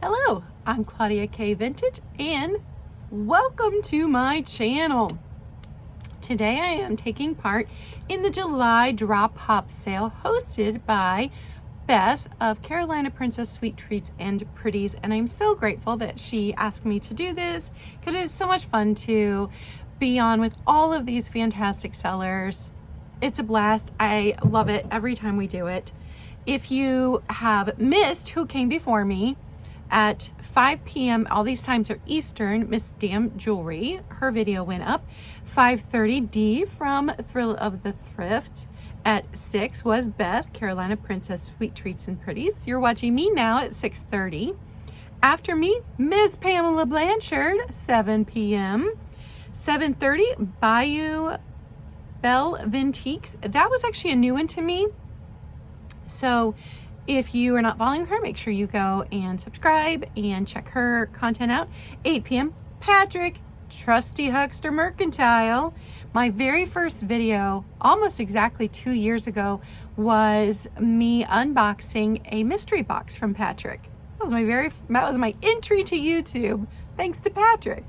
Hello, I'm Claudia K. Vintage and welcome to my channel. Today I am taking part in the July Drop Hop sale hosted by Beth of Carolina Princess Sweet Treats and Pretties, and I'm so grateful that she asked me to do this because it is so much fun to be on with all of these fantastic sellers. It's a blast. I love it every time we do it. If you have missed who came before me, at 5 p.m., all these times are Eastern, Miss Dam Jewelry, her video went up. 5:30, Dee from Thrill of the Thrift. At 6 was Beth, Carolina Princess Sweet Treats and Pretties. You're watching me now at 6:30. After me, Miss Pamela Blanchard, 7 p.m. 7:30, Bayou Belle Vintiques. That was actually a new one to me. So if you are not following her, make sure you go and subscribe and check her content out. 8 p.m., Patrick, Trusty Huckster Mercantile. My very first video, almost exactly 2 years ago, was me unboxing a mystery box from Patrick. That was my entry to YouTube, thanks to Patrick.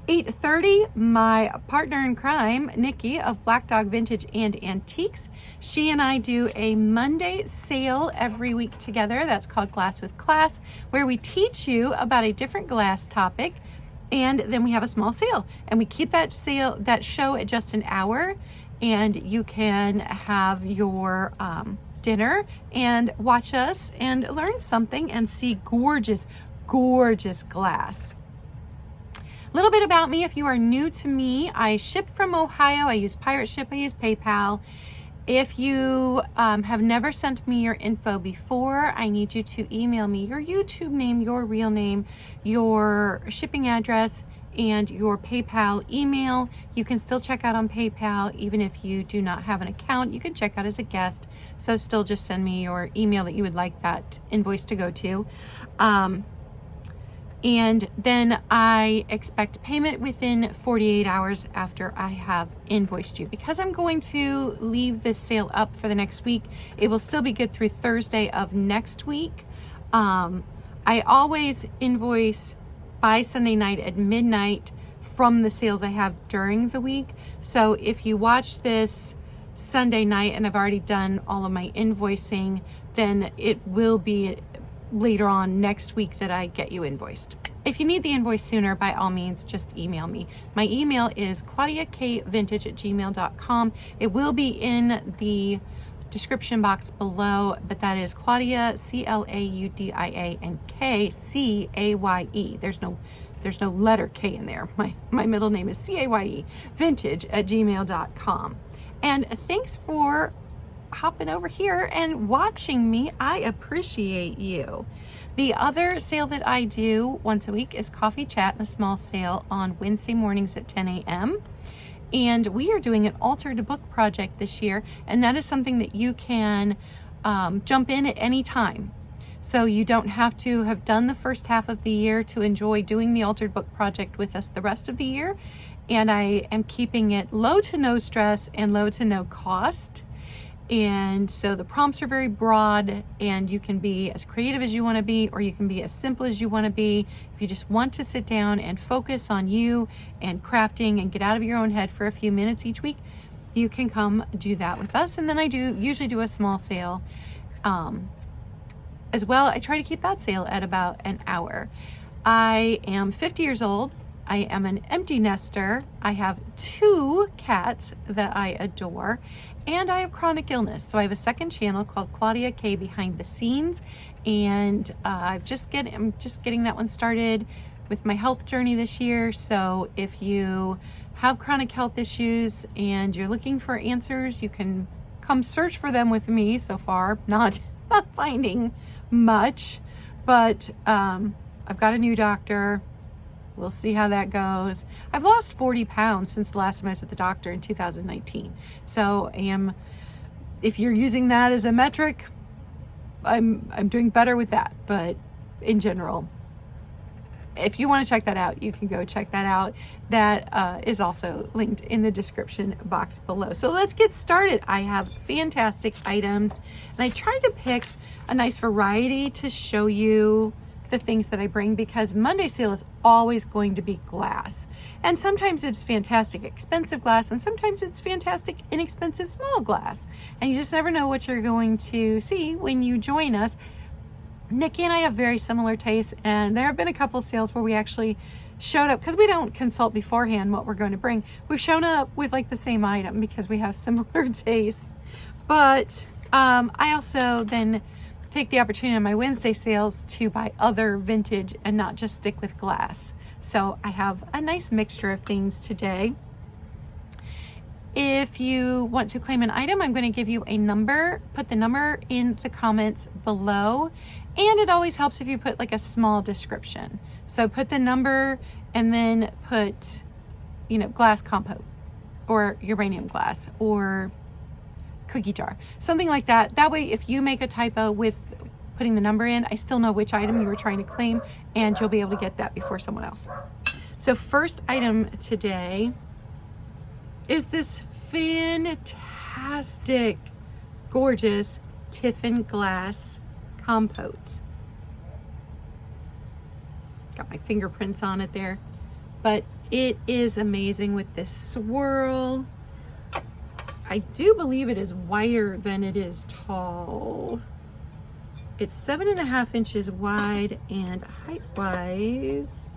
8:30, my partner in crime, Nikki of Black Dog Vintage and Antiques. She and I do a Monday sale every week together. That's called Glass with Class, where we teach you about a different glass topic, and then we have a small sale. And we keep that show at just an hour, and you can have your dinner and watch us and learn something and see gorgeous, gorgeous glass. A little bit about me, if you are new to me, I ship from Ohio. I use Pirate Ship, I use PayPal. If you have never sent me your info before, I need you to email me your YouTube name, your real name, your shipping address, and your PayPal email. You can still check out on PayPal even if you do not have an account. You can check out as a guest, so still just send me your email that you would like that invoice to go to. And then I expect payment within 48 hours after I have invoiced you. Because I'm going to leave this sale up for the next week, it will still be good through Thursday of next week. I always invoice by Sunday night at midnight from the sales I have during the week. So if you watch this Sunday night and I've already done all of my invoicing, then it will be later on next week that I get you invoiced. If you need the invoice sooner, by all means, just email me. My email is claudiakvintage@gmail.com. It will be in the description box below, but that is Claudia, C-L-A-U-D-I-A, and K-C-A-Y-E. There's no letter K in there. My middle name is C-A-Y-E, vintage@gmail.com. And thanks for hopping over here and watching me. I appreciate you. The other sale that I do once a week is Coffee Chat, a small sale on Wednesday mornings at 10 a.m. And we are doing an altered book project this year, and that is something that you can jump in at any time. So you don't have to have done the first half of the year to enjoy doing the altered book project with us the rest of the year. And I am keeping it low to no stress and low to no cost. And so the prompts are very broad, and you can be as creative as you want to be, or you can be as simple as you want to be. If you just want to sit down and focus on you and crafting and get out of your own head for a few minutes each week, you can come do that with us. And then I usually do a small sale as well. I try to keep that sale at about an hour. I am 50 years old. I am an empty nester. I have 2 cats that I adore, and I have chronic illness. So I have a second channel called Claudia K Behind the Scenes, and I'm just getting that one started with my health journey this year. So if you have chronic health issues and you're looking for answers, you can come search for them with me. So far, not finding much, but I've got a new doctor. We'll see how that goes. I've lost 40 pounds since the last time I was at the doctor in 2019. So if you're using that as a metric, I'm doing better with that. But in general, if you want to check that out, you can go check that out. That is also linked in the description box below. So let's get started. I have fantastic items, and I tried to pick a nice variety to show you the things that I bring, because Monday sale is always going to be glass. And sometimes it's fantastic expensive glass, and sometimes it's fantastic inexpensive small glass. And you just never know what you're going to see when you join us. Nikki and I have very similar tastes, and there have been a couple sales where we actually showed up, because we don't consult beforehand what we're going to bring. We've shown up with like the same item because we have similar tastes. But I also then take the opportunity on my Wednesday sales to buy other vintage and not just stick with glass. So I have a nice mixture of things today. If you want to claim an item, I'm going to give you a number. Put the number in the comments below. And it always helps if you put like a small description. So put the number and then put, glass compote or uranium glass or cookie jar, something like that. That way, if you make a typo with putting the number in, I still know which item you were trying to claim, and you'll be able to get that before someone else. So first item today is this fantastic, gorgeous Tiffin glass compote. Got my fingerprints on it there, but it is amazing with this swirl. I do believe it is wider than it is tall. It's 7.5 inches wide, and height-wise,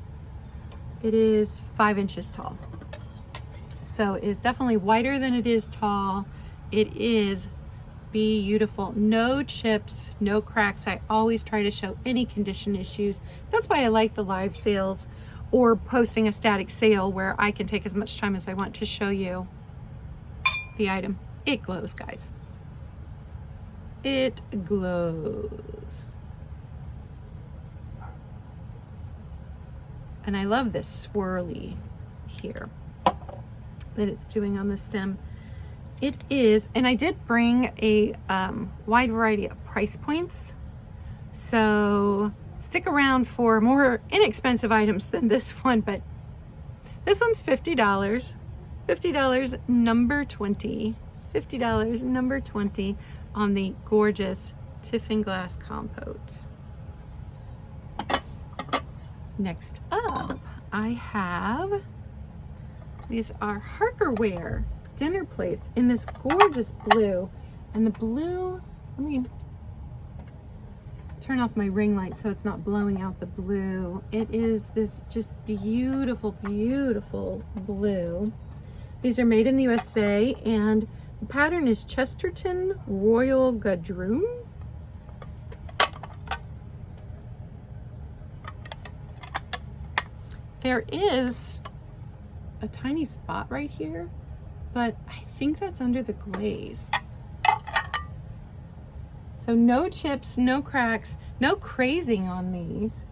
it is 5 inches tall. So it is definitely wider than it is tall. It is beautiful. No chips, no cracks. I always try to show any condition issues. That's why I like the live sales or posting a static sale where I can take as much time as I want to show you the item. It glows, guys. It glows. And I love this swirly here that it's doing on the stem. It is, and I did bring a wide variety of price points. So stick around for more inexpensive items than this one, but this one's $50. $50, number 20. $50, number 20 on the gorgeous Tiffin glass compote. Next up, I have, these are Harkerware dinner plates in this gorgeous blue. And the blue, let me turn off my ring light so it's not blowing out the blue. It is this just beautiful, beautiful blue. These are made in the USA, and the pattern is Chesterton Royal Gadroon. There is a tiny spot right here, but I think that's under the glaze. So no chips, no cracks, no crazing on these.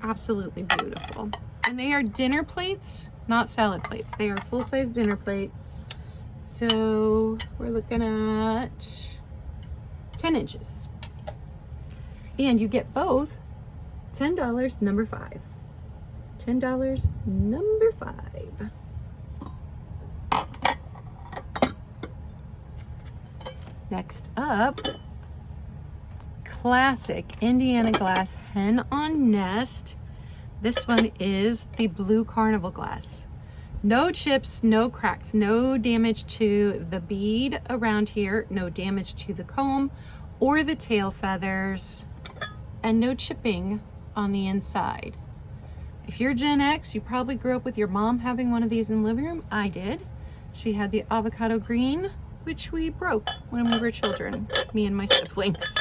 Absolutely beautiful. And they are dinner plates, not salad plates. They are full-size dinner plates. So we're looking at 10 inches. And you get both $10, number 5. $10, number 5. Next up, classic Indiana glass hen on nest. This one is the blue carnival glass. No chips, no cracks, no damage to the bead around here, no damage to the comb or the tail feathers, and no chipping on the inside. If you're Gen X, you probably grew up with your mom having one of these in the living room. I did. She had the avocado green, which we broke when we were children, me and my siblings.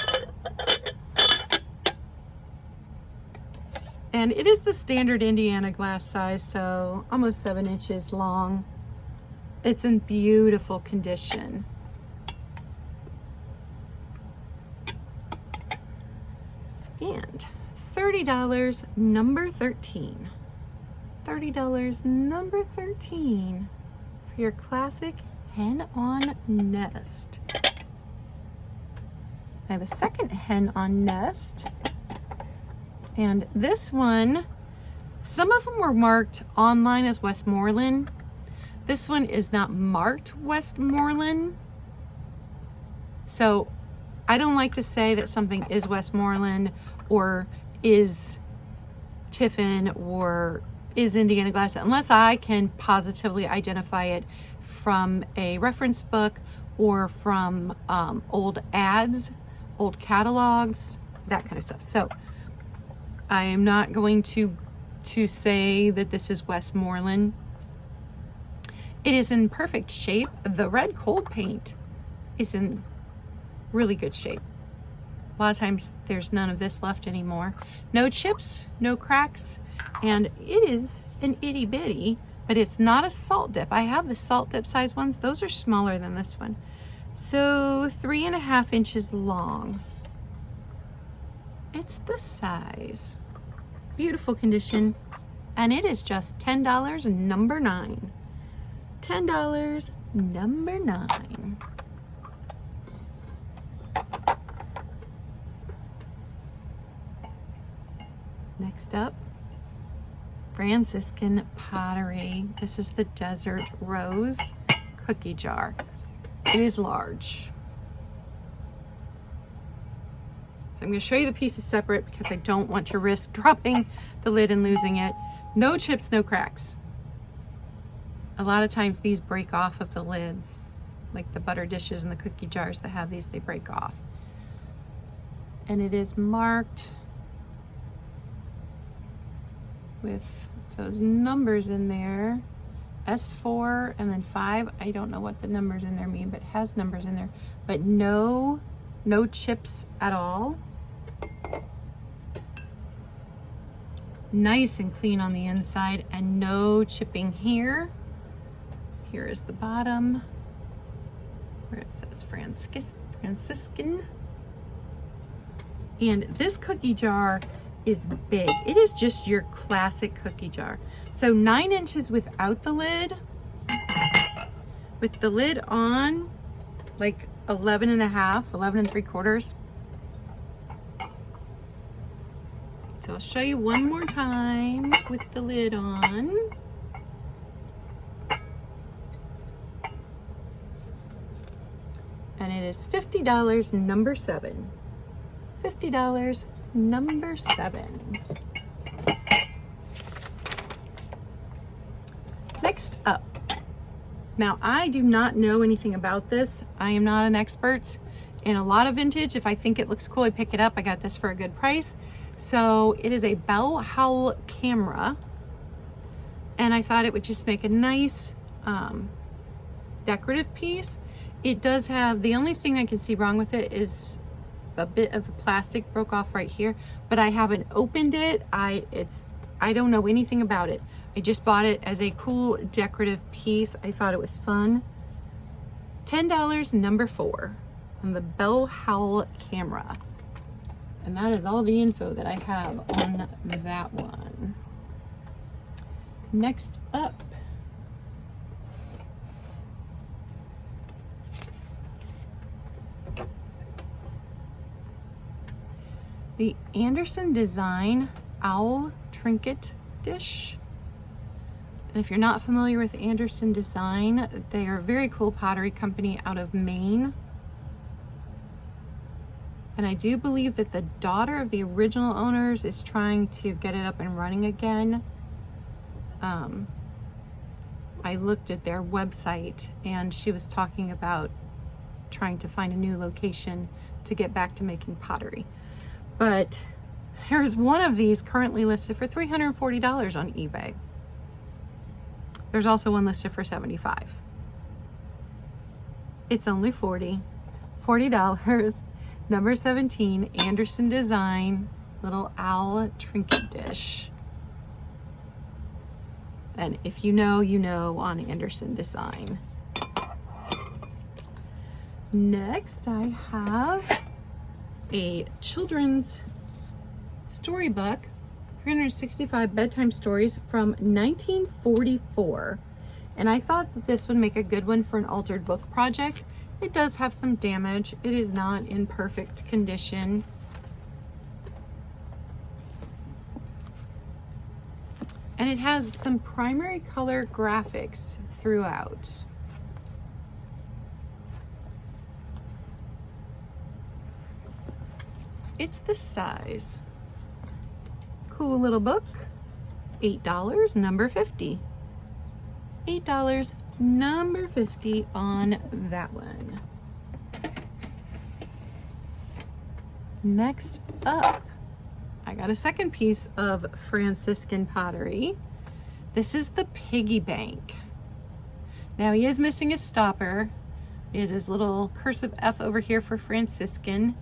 And it is the standard Indiana glass size, so almost 7 inches long. It's in beautiful condition. And $30, number 13. $30, number 13 for your classic hen on nest. I have a second hen on nest. And this one, some of them were marked online as Westmoreland. This one is not marked Westmoreland. So I don't like to say that something is Westmoreland or is Tiffin or is Indiana glass, unless I can positively identify it from a reference book or from old ads, old catalogs, that kind of stuff. So I am not going to say that this is Westmoreland. It is in perfect shape. The red cold paint is in really good shape. A lot of times there's none of this left anymore. No chips, no cracks, and it is an itty bitty, but it's not a salt dip. I have the salt dip size ones. Those are smaller than this one. So 3.5 inches long. It's this size. Beautiful condition. And it is just $10, number 9. $10, number 9. Next up, Franciscan pottery. This is the Desert Rose cookie jar. It is large. So I'm going to show you the pieces separate because I don't want to risk dropping the lid and losing it. No chips, no cracks. A lot of times these break off of the lids, like the butter dishes and the cookie jars that have these, they break off. And it is marked with those numbers in there, S4 and then 5. I don't know what the numbers in there mean, but it has numbers in there. But no chips at all. Nice and clean on the inside and no chipping here. Here is the bottom where it says Franciscan. And this cookie jar is big. It is just your classic cookie jar. So 9 inches without the lid. With the lid on, like 11 3/4. So I'll show you one more time with the lid on. And it is $50, number 7. $50, number 7. Next up. Now, I do not know anything about this. I am not an expert in a lot of vintage. If I think it looks cool, I pick it up. I got this for a good price. So it is a Bell Howell camera. And I thought it would just make a nice decorative piece. It does have, the only thing I can see wrong with it is a bit of the plastic broke off right here, but I haven't opened it. I don't know anything about it. I just bought it as a cool decorative piece. I thought it was fun. $10, number 4 on the Bell Howell camera. And that is all the info that I have on that one. Next up, the Anderson Design Owl Trinket Dish. And if you're not familiar with Anderson Design, they are a very cool pottery company out of Maine. And I do believe that the daughter of the original owners is trying to get it up and running again. I looked at their website and she was talking about trying to find a new location to get back to making pottery. But there's one of these currently listed for $340 on eBay. There's also one listed for $75. It's only $40. Number 17, Anderson Design, little owl trinket dish. And if you know, you know on Anderson Design. Next, I have a children's storybook, 365 bedtime stories from 1944. And I thought that this would make a good one for an altered book project. It does have some damage. It is not in perfect condition. And it has some primary color graphics throughout. It's this size. Cool little book. $8, number 50. $8, number 50 on that one. Next up, I got a second piece of Franciscan pottery. This is the piggy bank. Now he is missing his stopper. He has his little cursive F over here for Franciscan.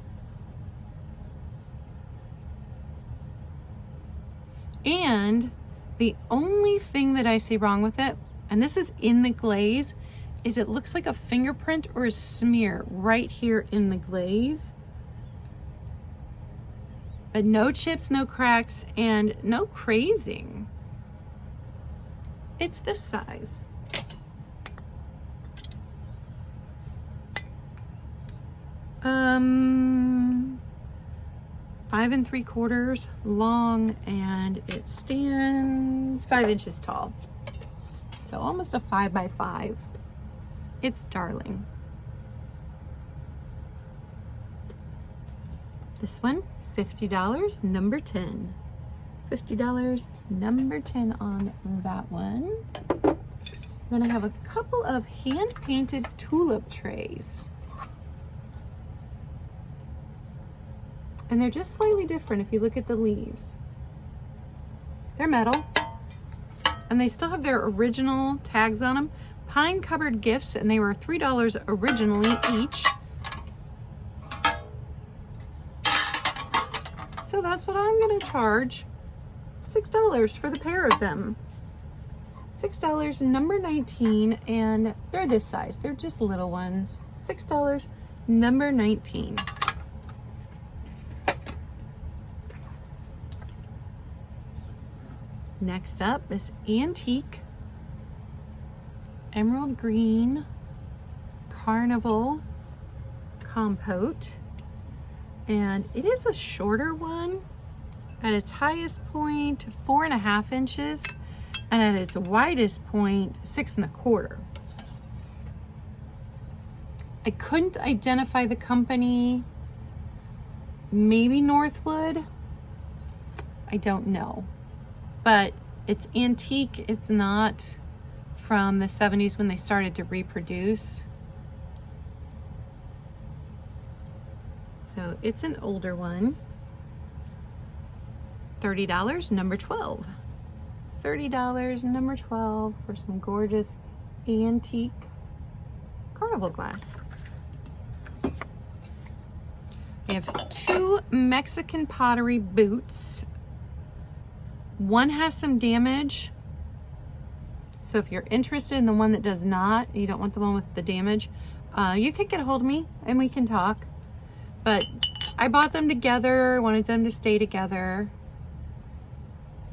And the only thing that I see wrong with it, and this is in the glaze, is it looks like a fingerprint or a smear right here in the glaze. But no chips, no cracks, and no crazing. It's this size. Um, 5 3/4 long, and it stands 5 inches tall. So almost a 5 by 5. It's darling. This one, $50, number 10. $50, number 10 on that one. Then I have a couple of hand-painted tulip trays. And they're just slightly different if you look at the leaves. They're metal, and they still have their original tags on them. Pine covered gifts, and they were $3 originally each. So that's what I'm gonna charge. $6 for the pair of them. $6, number 19, and they're this size. They're just little ones. $6, number 19. Next up, this antique emerald green carnival compote. And it is a shorter one. At its highest point, 4.5 inches, and at its widest point, 6 1/4. I couldn't identify the company. Maybe Northwood. I don't know. But it's antique. It's not from the 70s when they started to reproduce. So it's an older one. $30, number 12. $30, number 12 for some gorgeous antique carnival glass. I have 2 Mexican pottery boots. One has some damage. So if you're interested in the one that does not, you don't want the one with the damage, you can get a hold of me and we can talk. But I bought them together, wanted them to stay together.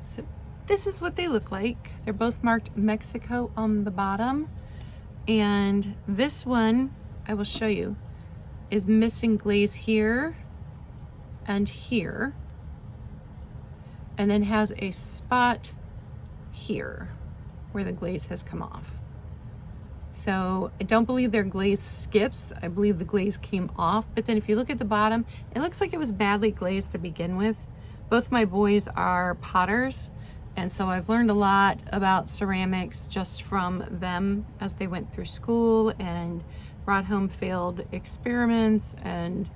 So this is what they look like. They're both marked Mexico on the bottom. And this one, I will show you, is missing glaze here and here. And then has a spot here where the glaze has come off. So I don't believe their glaze skips. I believe the glaze came off. But then if you look at the bottom, it looks like it was badly glazed to begin with. Both my boys are potters, and so I've learned a lot about ceramics just from them as they went through school and brought home failed experiments. And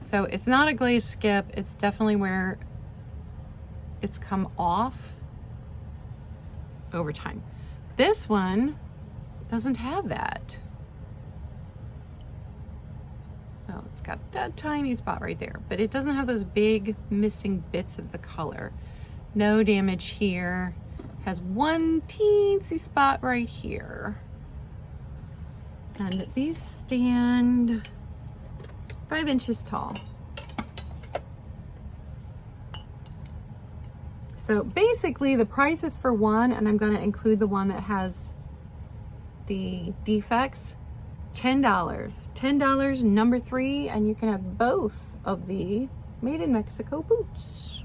so it's not a glaze skip. It's definitely where it's come off over time. This one doesn't have that. Well, it's got that tiny spot right there, but it doesn't have those big missing bits of the color. No damage here. Has one teensy spot right here. And these stand 5 inches tall. So basically the price is for one, and I'm gonna include the one that has the defects, $10. $10, number 3, and you can have both of the Made in Mexico boots.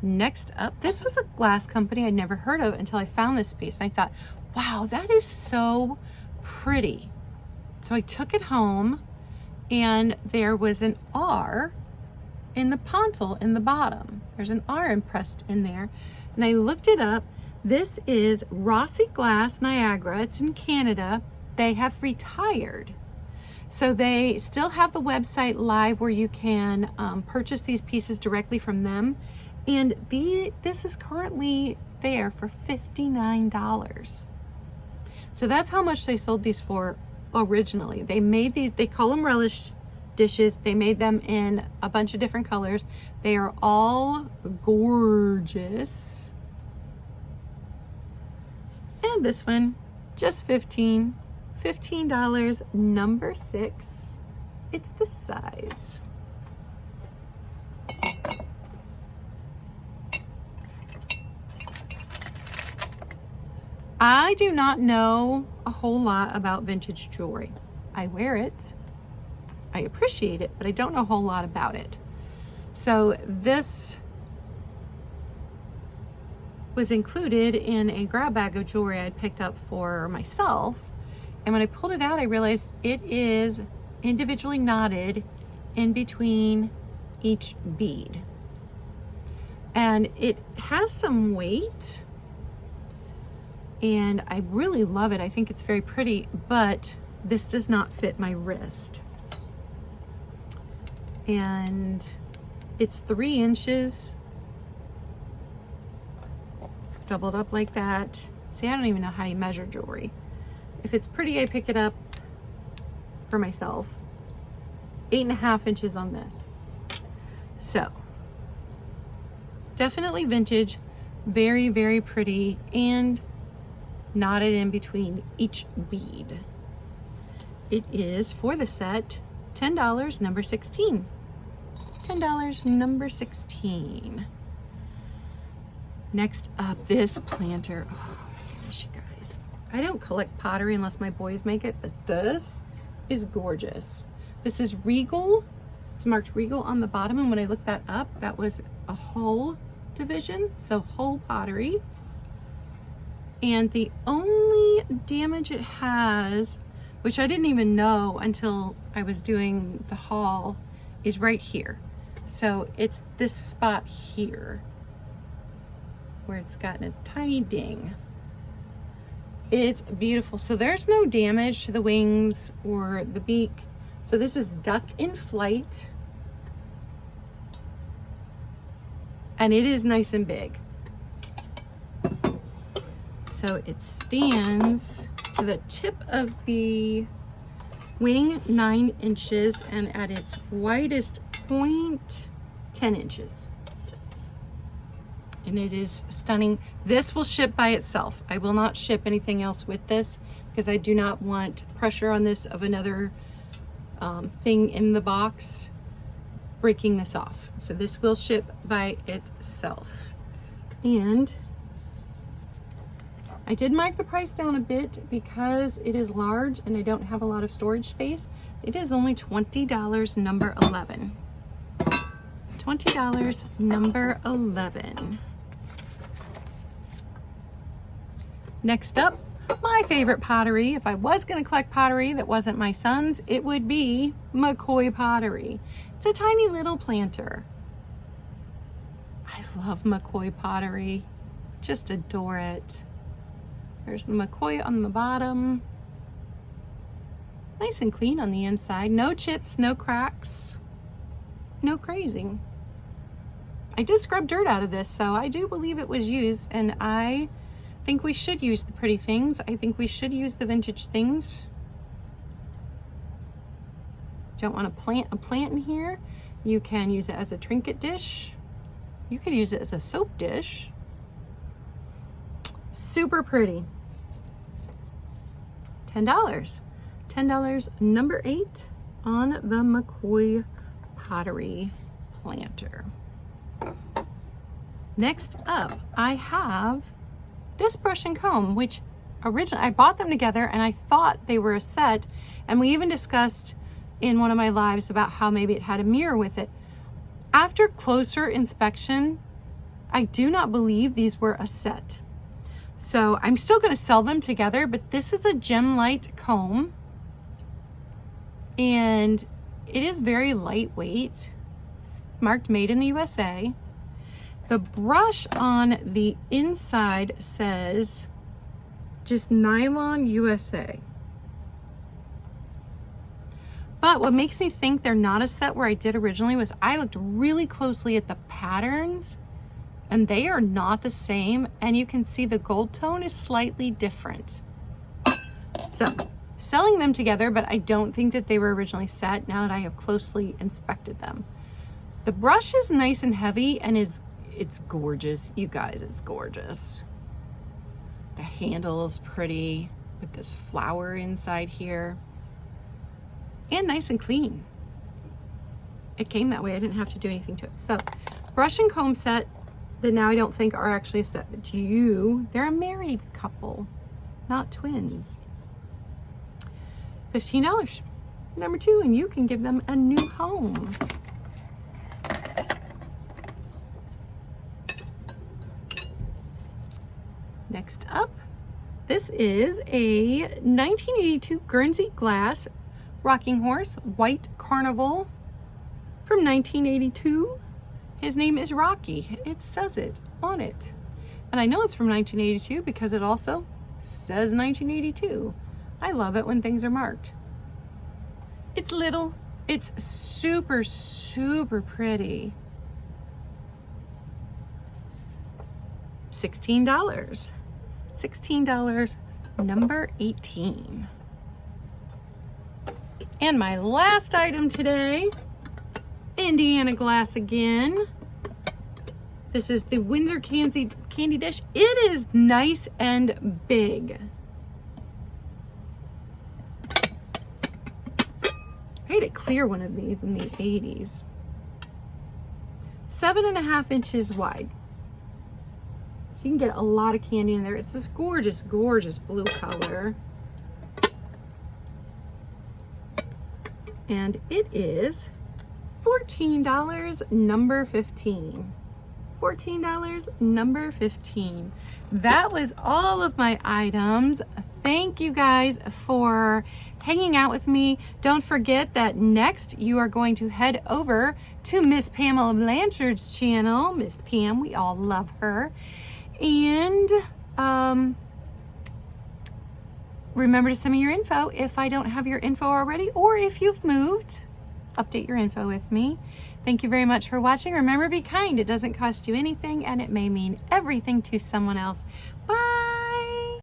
Next up, this was a glass company I'd never heard of until I found this piece, and I thought, wow, that is so pretty. So I took it home, and there was an R in the pontil in the bottom. There's an R impressed in there. And I looked it up. This is Rossi Glass Niagara. It's in Canada. They have retired. So they still have the website live where you can purchase these pieces directly from them. And this is currently there for $59. So that's how much they sold these for originally. They made these, they call them relish dishes. They made them in a bunch of different colors. They are all gorgeous. And this one, just $15, number 6. It's the size. I do not know a whole lot about vintage jewelry. I wear it, I appreciate it, but I don't know a whole lot about it. So this was included in a grab bag of jewelry I'd picked up for myself. And when I pulled it out, I realized it is individually knotted in between each bead. And it has some weight. And I really love it. I think it's very pretty, but this does not fit my wrist. And it's 3 inches, doubled up like that. See, I don't even know how you measure jewelry. If it's pretty, I pick it up for myself. 8.5 inches on this. So, definitely vintage, very, very pretty, and knotted in between each bead. It is, for the set, $10, number 16. $10, number 16. Next up, this planter. Oh my goodness, you guys. I don't collect pottery unless my boys make it, but this is gorgeous. This is Regal. It's marked Regal on the bottom, and when I looked that up, that was a Hull division, so Hull pottery. And the only damage it has, which I didn't even know until I was doing the haul, is right here. So it's this spot here where it's gotten a tiny ding. It's beautiful. So there's no damage to the wings or the beak. So this is Duck in Flight. And it is nice and big. So it stands to the tip of the wing 9 inches, and at its widest point 10 inches. And it is stunning. This will ship by itself. I will not ship anything else with this because I do not want pressure on this of another thing in the box breaking this off. So this will ship by itself. And I did mark the price down a bit because it is large and I don't have a lot of storage space. It is only $20, number 11. $20, number 11. Next up, my favorite pottery. If I was going to collect pottery that wasn't my son's, it would be McCoy pottery. It's a tiny little planter. I love McCoy pottery. Just adore it. There's the McCoy on the bottom. Nice and clean on the inside. No chips, no cracks, no crazing. I did scrub dirt out of this, so I do believe it was used, and I think we should use the pretty things. I think we should use the vintage things. Don't want to plant a plant in here. You can use it as a trinket dish. You could use it as a soap dish. Super pretty. $10. $10, number 8 on the McCoy pottery planter. Next up, I have this brush and comb, which originally I bought them together and I thought they were a set, and we even discussed in one of my lives about how maybe it had a mirror with it. After closer inspection, I do not believe these were a set. So I'm still going to sell them together, but this is a gem light comb, and It is very lightweight, marked made in the USA. The brush on the inside says just nylon USA. But what makes me think they're not a set where I did originally was I looked really closely at the patterns and they are not the same, and you can see the gold tone is slightly different. So selling them together, but I don't think that they were originally set now that I have closely inspected them. The brush is nice and heavy and it's gorgeous, you guys, it's gorgeous. The handle is pretty with this flower inside here. And nice and clean. It came that way, I didn't have to do anything to it. So, brush and comb set that now I don't think are actually a set, but they're a married couple, not twins. $15. Number 2, and you can give them a new home. Next up, this is a 1982 Guernsey glass rocking horse, white carnival from 1982. His name is Rocky. It says it on it. And I know it's from 1982 because it also says 1982. I love it when things are marked. It's little. It's super, super pretty. $16. $16, number 18. And my last item today, Indiana glass again. This is the Windsor candy dish. It is nice and big. I had to clear one of these in the 80s. 7.5 inches wide. So you can get a lot of candy in there. It's this gorgeous, gorgeous blue color. And it is $14, number 15. $14, number 15. That was all of my items. Thank you guys for hanging out with me. Don't forget that next you are going to head over to Miss Pamela Blanchard's channel. Miss Pam, we all love her. And remember to send me your info if I don't have your info already, or if you've moved, update your info with me. Thank you very much for watching. Remember, be kind. It doesn't cost you anything, and it may mean everything to someone else. Bye.